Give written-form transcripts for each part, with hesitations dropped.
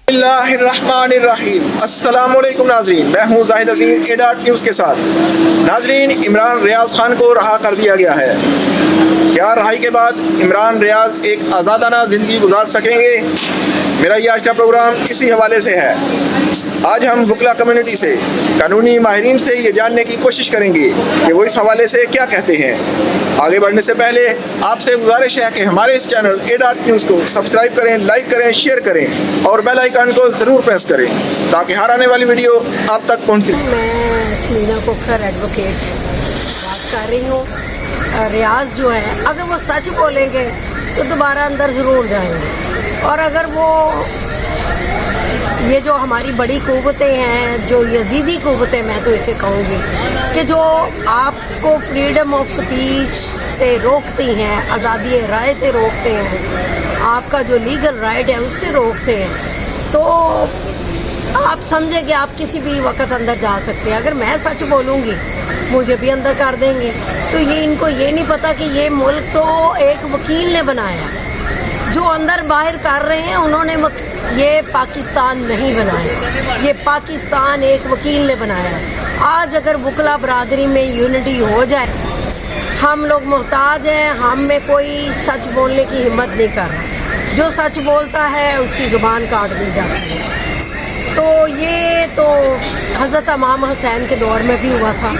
बिस्मिल्लाहिर्रहमानिर्रहीम। अस्सलाम वालेकुम नाजरीन, मैं हूँ जाहिद अजीम एडाट न्यूज़ के साथ। नाजरीन, इमरान रियाज खान को रहा कर दिया गया है। क्या रहाई के बाद इमरान रियाज एक आज़ादाना ज़िंदगी गुजार सकेंगे? मेरा ये आज का प्रोग्राम इसी हवाले से है। आज हम बुकला कम्युनिटी से, कानूनी माहिरीन से ये जानने की कोशिश करेंगे कि वो इस हवाले से क्या कहते हैं। आगे बढ़ने से पहले आपसे गुजारिश है कि हमारे इस चैनल एडाट न्यूज़ को सब्सक्राइब करें, लाइक करें, शेयर करें और बेल आइकन को ज़रूर प्रेस करें ताकि हर आने वाली वीडियो आप तक पहुंचे। मैं समीना कोखर एडवोकेट बात कर रही हूँ। रियाज जो है, अगर वो सच बोलेंगे तो दोबारा अंदर ज़रूर जाएंगे, और अगर वो ये जो हमारी बड़ी कुव्वतें हैं, जो यजीदी कुव्वतें मैं तो इसे कहूँगी, कि जो आपको फ्रीडम ऑफ स्पीच से रोकती हैं, आज़ादी राय से रोकते हैं, आपका जो लीगल राइट है उससे रोकते हैं, तो आप समझे कि आप किसी भी वक्त अंदर जा सकते हैं। अगर मैं सच बोलूँगी मुझे भी अंदर कर देंगे। तो ये इनको ये नहीं पता कि ये मुल्क तो एक वकील ने बनाया। जो अंदर बाहर कर रहे हैं उन्होंने ये पाकिस्तान नहीं बनाया, ये पाकिस्तान एक वकील ने बनाया। आज अगर वकला बरादरी में यूनिटी हो जाए, हम लोग मोहताज हैं, हम में कोई सच बोलने की हिम्मत नहीं कर रहा। जो सच बोलता है उसकी ज़ुबान काट दी जाती है। तो ये तो हज़रत इमाम हुसैन के दौर में भी हुआ था।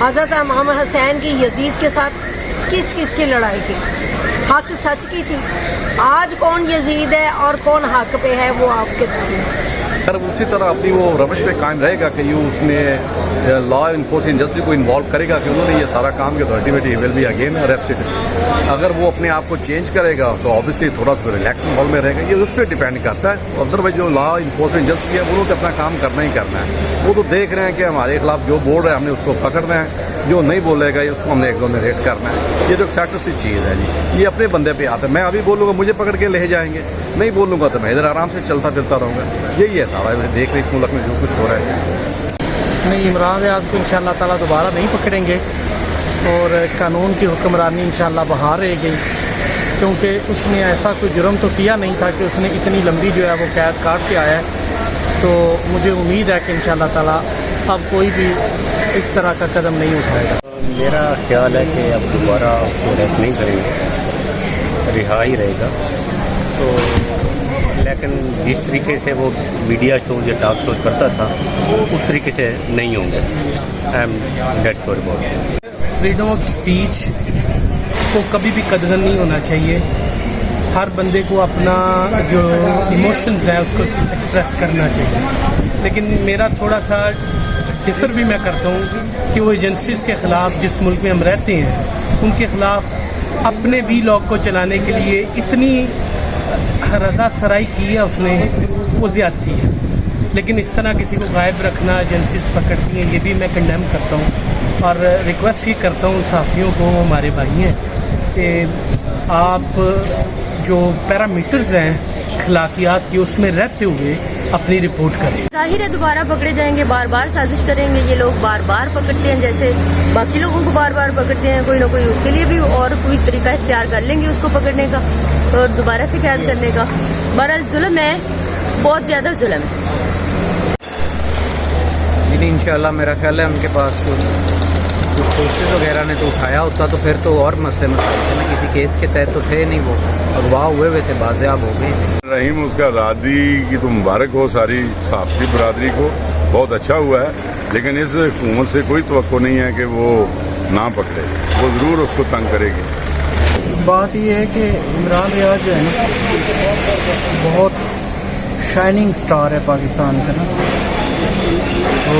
हज़रत इमाम हुसैन की यजीद के साथ किस चीज़ की लड़ाई थी? हक सच की थी। आज कौन यजीद है और कौन हक पे है वो आपके सामने। अगर उसी तरह अपनी वो रवश पे कायम रहेगा कि यूँ उसने लॉ इन्फोर्सिंग एजेंसी को इन्वॉल्व करेगा कि उन्होंने ये सारा काम किया तो ultimately will be again arrested. अगर वो अपने आप को चेंज करेगा तो ऑब्वियसली थोड़ा सा रिलैक्स माहौल में रहेगा। ये उस पर डिपेंड करता है। अदरवाइज जो लॉ इन्फोर्समेंट एजेंसी है वो तो अपना काम करना ही करना है। वो तो देख रहे हैं कि हमारे खिलाफ जो बोल रहा है हमने उसको पकड़ना है, जो नहीं बोलेगा ये उसको हमने एक्सोनरेट करना है। ये तो एक्सेप्ट सी चीज़ है जी, ये अपने बंदे पे आता है। मैं अभी बोलूँगा मुझे पकड़ के ले जाएंगे, नहीं बोलूँगा तो मैं इधर आराम से चलता फिरता रहूँगा। यही है सारा देख रहे इस मुल्क में जो कुछ हो रहा है। नहीं, इमरान रियाज को इंशाअल्लाह ताला दोबारा नहीं पकड़ेंगे और कानून की हुक्मरानी इंशाअल्लाह बहाल रहेगी, क्योंकि उसने ऐसा कोई जुर्म तो किया नहीं था कि उसने इतनी लंबी जो है वो कैद काट के आया है। तो मुझे उम्मीद है कि इंशाअल्लाह ताला अब कोई भी इस तरह का कदम नहीं उठाएगा। मेरा ख्याल है कि अब दोबारा उसको अरेस्ट नहीं करेंगे, रिहा ही रहेगा। तो लेकिन जिस तरीके से वो मीडिया शो या टॉक शो करता था उस तरीके से नहीं होंगे। I am dead sure about. Freedom of speech को कभी भी कदर नहीं होना चाहिए। हर बंदे को अपना जो इमोशंस है उसको एक्सप्रेस करना चाहिए। लेकिन मेरा थोड़ा सा डिफर भी मैं करता हूँ कि वो एजेंसीज़ के ख़िलाफ़ जिस मुल्क में हम रहते हैं उनके ख़िलाफ़ अपने वी लॉग को चलाने के लिए इतनी रज़ा सराई की है उसने, वो ज़्यादती है। लेकिन इस तरह किसी को गायब रखना, एजेंसीज पकड़ती हैं, ये भी मैं कंडेम करता हूँ और रिक्वेस्ट ही करता हूँ सहाफ़ियों को, हमारे भाई हैं, कि आप जो पैरामीटर्स हैं अखलाकियात के उसमें रहते हुए अपनी रिपोर्ट करें। जाहिर है दोबारा पकड़े जाएंगे, बार बार साजिश करेंगे। ये लोग बार बार पकड़ते हैं, जैसे बाकी लोगों को बार बार पकड़ते हैं। कोई ना कोई उसके लिए भी और कोई तरीका इख्तियार कर लेंगे उसको पकड़ने का और दोबारा से कैद करने का। बहरहाल जुल्म है, बहुत ज़्यादा जुल्म है। लेकिन इंशाल्लाह मेरा ख्याल है उनके पास कुछ फोर्सेस वगैरह ने तो उठाया होता तो फिर तो और मसले मसाइल थे ना। किसी केस के तहत तो थे नहीं, वो अगवा हुए थे, बाज़ियाब हो गए। रहीम, उसका आज़ादी की तो मुबारक हो सारी सहाफ़ी बरादरी को, बहुत अच्छा हुआ है। लेकिन इस हुकूमत से कोई तवक्को नहीं है कि वो ना पकड़े, वो ज़रूर उसको तंग करेगी। बात ये है कि इमरान रियाज जो है ना बहुत शाइनिंग स्टार है पाकिस्तान का ना। तो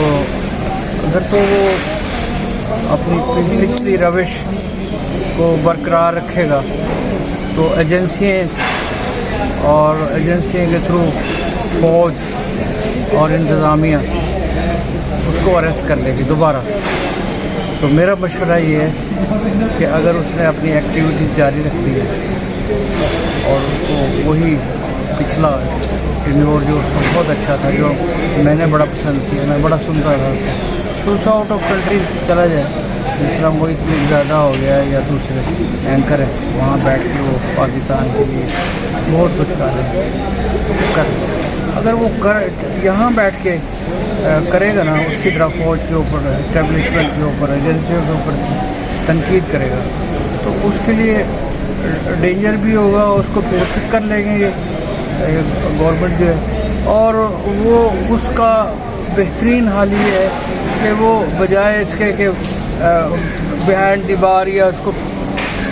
अगर तो वो अपनी पिछली रविश को बरकरार रखेगा तो एजेंसियाँ और एजेंसियों के थ्रू फौज और इंतज़ामिया उसको अरेस्ट कर लेगी दोबारा। तो मेरा मशवरा ये है कि अगर उसने अपनी एक्टिविटीज़ जारी रखनी है और उसको वही पिछला टेन्योर जो उसका बहुत अच्छा था, जो मैंने बड़ा पसंद किया, मैं बड़ा सुनता था उसे, तो उसे आउट ऑफ कंट्री चला जाए। जिसरा वो इतनी ज़्यादा हो गया है या दूसरे एंकर है वहाँ बैठ के वो पाकिस्तान के लिए बहुत कुछ कर रहे हैं। अगर वो यहाँ बैठ के करेगा ना उसी तरह फ़ौज के ऊपर, इस्टेब्लिशमेंट के ऊपर, एजेंसियों के ऊपर तनकीद करेगा, तो उसके लिए डेंजर भी होगा, उसको फिर पिक कर लेंगे ये गवर्नमेंट जो है। और वो उसका बेहतरीन हाल ये है कि वो बजाय इसके कि बिहाइंड दी बार या उसको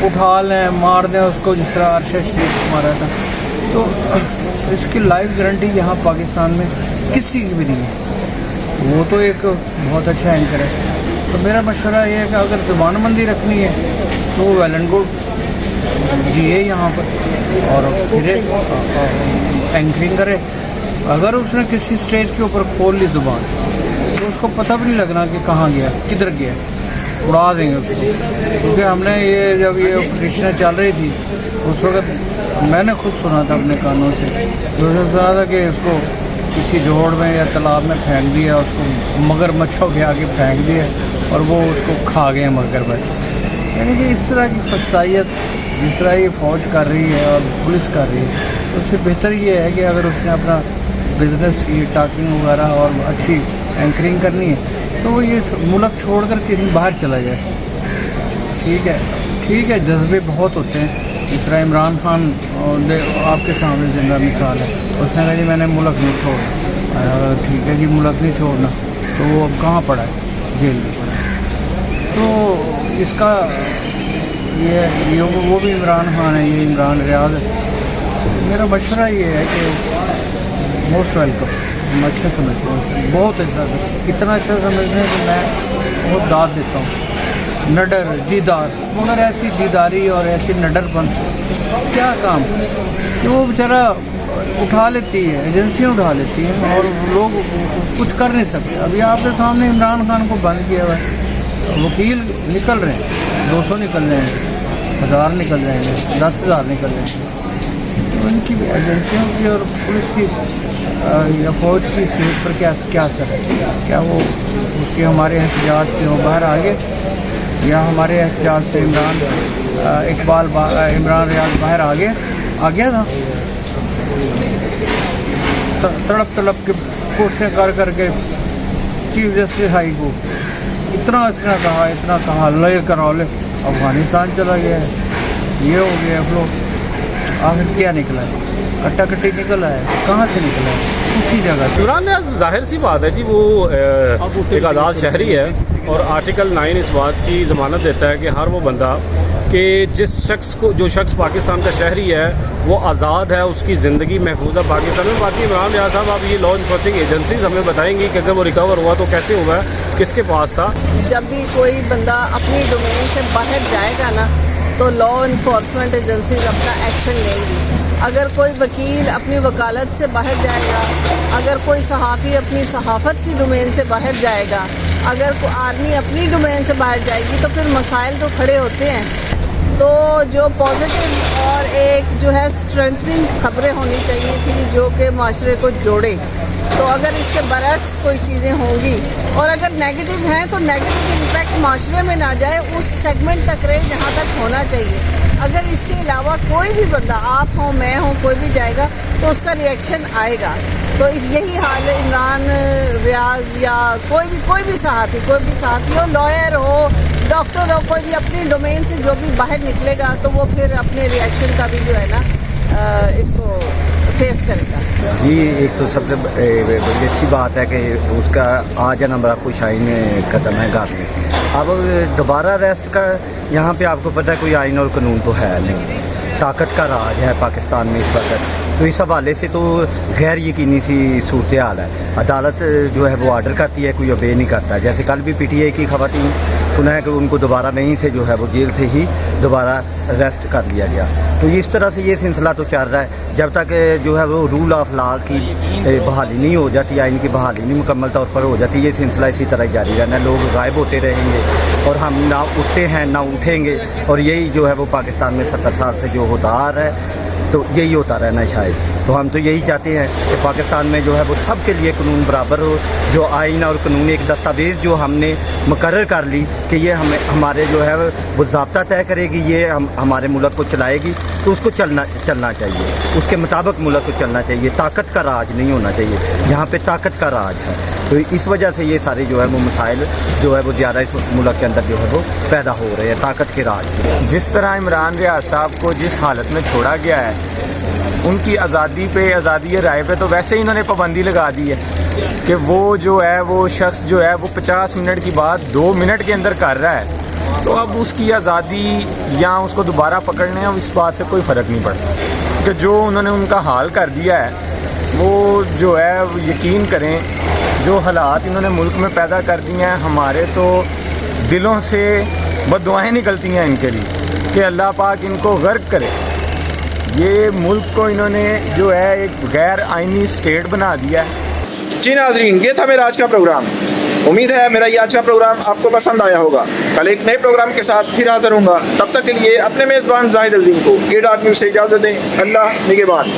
उठा लें, मार दें उसको, जिस तरह अरशद शरीफ मारा था, तो इसकी लाइफ गारंटी यहाँ पाकिस्तान में किसी की भी नहीं है। वो तो एक बहुत अच्छा एंकर है। तो मेरा मशवरा ये है कि अगर ज़ुबानबंदी रखनी है तो वो वेल एंड गुड जिए यहाँ पर और फिर एंकरिंग करे। अगर उसने किसी स्टेज के ऊपर खोल ली ज़ुबान तो उसको पता भी नहीं लगना कि कहाँ गया, किधर गया, उड़ा देंगे उसको। क्योंकि हमने ये जब ये पिटिशन चल रही थी उस वक्त मैंने खुद सुना था अपने कानों से, उसने सुना था कि इसको किसी जोड़ में या तालाब में फेंक दिया, उसको मगरमच्छों के आगे फेंक दिया और वो उसको खा गए मगरमच्छ। यानी कि इस तरह की फस्तायत जिस तरह ये फ़ौज कर रही है और पुलिस कर रही है, तो उससे बेहतर ये है कि अगर उसने अपना बिज़नेस ये टॉकिंग वगैरह और अच्छी एंकरिंग करनी है तो वो ये मुल्क छोड़कर कहीं बाहर चला जाए। ठीक है, जज्बे बहुत होते हैं। जिस तरह इमरान खान आपके सामने ज़िंदा मिसाल है, उसने कहा जी मैंने मुल्क नहीं छोड़ना। ठीक है जी, मुल्क नहीं छोड़ना, तो वो अब कहाँ पड़ा है? जेल में पड़ा है। तो इसका ये वो भी इमरान खान है, ये इमरान रियाज है। मेरा मशवरा ये है कि मोस्ट वेलकम, हम अच्छा समझते हैं उसे, बहुत अच्छा, इतना अच्छा समझते हैं कि मैं बहुत दाद देता हूँ। नडर जीदार, मगर ऐसी जीदारी और ऐसी नडरपन क्या काम कि वो बेचारा उठा लेती है, एजेंसियाँ उठा लेती हैं और लोग कुछ कर नहीं सकते। अभी आपके सामने इमरान खान को बंद किया हुआ है, वकील निकल रहे हैं, 200 निकल जाएंगे, 1000 निकल जाएंगे, 10,000 निकल जाएंगे। तो इनकी एजेंसियों की और पुलिस की या फ़ौज की सेहत पर क्या असर है? क्या वो उसके हमारे एहतजाज से वो बाहर आ गए, या हमारे एहतजाज से इमरान रियाज बाहर आ गया था? तड़प के कोशिशें कर के चीफ जस्टिस हाई को इतना कहा ले करा ले, अफ़गानिस्तान चला गया है, ये हो गया फ्लो। आखिर क्या निकला है? कट्टा-कट्टी निकला है, कहाँ से निकला है? उसी जगह से। इमरान रियाज ज़ाहिर सी बात है जी, वो एक आज़ाद शहरी है और आर्टिकल 9 इस बात की ज़मानत देता है कि हर वो बंदा कि जो शख्स पाकिस्तान का शहरी है वो आज़ाद है, उसकी ज़िंदगी महफूज है पाकिस्तान में। बाकी इमरान रियाज साहब, आप ये लॉ इन्फोर्सिंग एजेंसीज हमें बताएंगी कि अगर वो रिकवर हुआ तो कैसे हुआ, किसके पास था? जब भी कोई बंदा अपनी डोमेन से बाहर जाएगा ना तो लॉ इन्फोर्समेंट एजेंसीज अपना एक्शन लेंगी। अगर कोई वकील अपनी वकालत से बाहर जाएगा, अगर कोई सहाफ़ी अपनी सहाफ़त की डोमेन से बाहर जाएगा, अगर कोई आर्मी अपनी डोमेन से बाहर जाएगी, तो फिर मसाइल तो खड़े होते हैं। तो जो पॉजिटिव और एक जो है स्ट्रेंथनिंग खबरें होनी चाहिए थी जो कि माशरे को जोड़े। तो अगर इसके बरक्स कोई चीज़ें होंगी और अगर नेगेटिव हैं तो नेगेटिव इम्पैक्ट माशरे में ना जाए, उस सेगमेंट तक रहे जहाँ तक होना चाहिए। अगर इसके अलावा कोई भी बंदा, आप हो, मैं हूँ, कोई भी जाएगा तो उसका रिएक्शन आएगा। तो यही हाल है इमरान रियाज या कोई भी सहाफ़ी हो, लॉयर हो, डॉक्टर हो, कोई भी अपनी डोमेन से जो भी बाहर निकलेगा तो वो फिर अपने रिएक्शन का भी जो है ना इसको फेस करेगा। जी, एक तो सबसे बड़ी अच्छी बात है कि उसका आ जाना बड़ा खुशाइन कदम है घर में। अब दोबारा अरेस्ट का यहाँ पे आपको पता है कोई आइन और कानून तो है नहीं, ताकत का राज है पाकिस्तान में इस वक्त। तो इस हवाले से तो गैर यकीनी सी सूरत हाल है। अदालत जो है वो आर्डर करती है, कोई ओबे नहीं करता। जैसे कल भी PTI की खवातीन सुना है कि उनको दोबारा नहीं से जो है वो जेल से ही दोबारा अरेस्ट कर लिया गया। तो इस तरह से ये सिलसिला तो चल रहा है जब तक जो है वो रूल ऑफ लॉ की बहाली नहीं हो जाती, आइन की बहाली नहीं मुकम्मल तौर पर हो जाती। ये सिलसिला इसी तरह जारी रहना, लोग गायब होते रहेंगे और हम ना उठते हैं ना उठेंगे, और यही जो है वो पाकिस्तान में 70 साल से जो होता आ रहा है, तो यही होता रहना शायद। तो हम तो यही चाहते हैं कि पाकिस्तान में जो है वो सब के लिए कानून बराबर हो, जो आइन और कानून एक दस्तावेज़ जो हमने मुकर्रर कर ली कि ये हमारे जो है वो ज़ाब्ता तय करेगी, ये हमारे मुल्क को चलाएगी, तो उसको चलना चाहिए, उसके मुताबिक मुल्क को चलना चाहिए। ताकत का राज नहीं होना चाहिए, यहाँ पे ताकत का राज है। तो इस वजह से ये सारे जो है वो मसाइल जो है वो ज़्यादा इस मुल्क के अंदर जो है वो पैदा हो रहे हैं, ताकत के राज। जिस तरह इमरान रियाज साहब को जिस हालत में छोड़ा गया है, उनकी आज़ादी राय पे तो वैसे ही इन्होंने पाबंदी लगा दी है कि वो जो है वो शख्स जो है वो 50 मिनट की बात 2 मिनट के अंदर कर रहा है, तो अब उसकी आज़ादी या उसको दोबारा पकड़ने हैं, इस बात से कोई फ़र्क नहीं पड़ता कि जो उन्होंने उनका हाल कर दिया है वो जो है वो यकीन करें, जो हालात इन्होंने मुल्क में पैदा कर दिए हैं, हमारे तो दिलों से बद्दुआएं निकलती हैं इनके लिए कि अल्लाह पाक इनको गर्क करे। ये मुल्क को इन्होंने जो है एक गैर आइनी स्टेट बना दिया है। जी नाजरीन, ये था मेरा आज का प्रोग्राम। उम्मीद है मेरा ये आज का प्रोग्राम आपको पसंद आया होगा। कल एक नए प्रोग्राम के साथ फिर हाजिर हूँगा। तब तक के लिए अपने मेज़बान जाहिद अजीम को A.News से इजाज़त दें। अल्लाह निगहबान।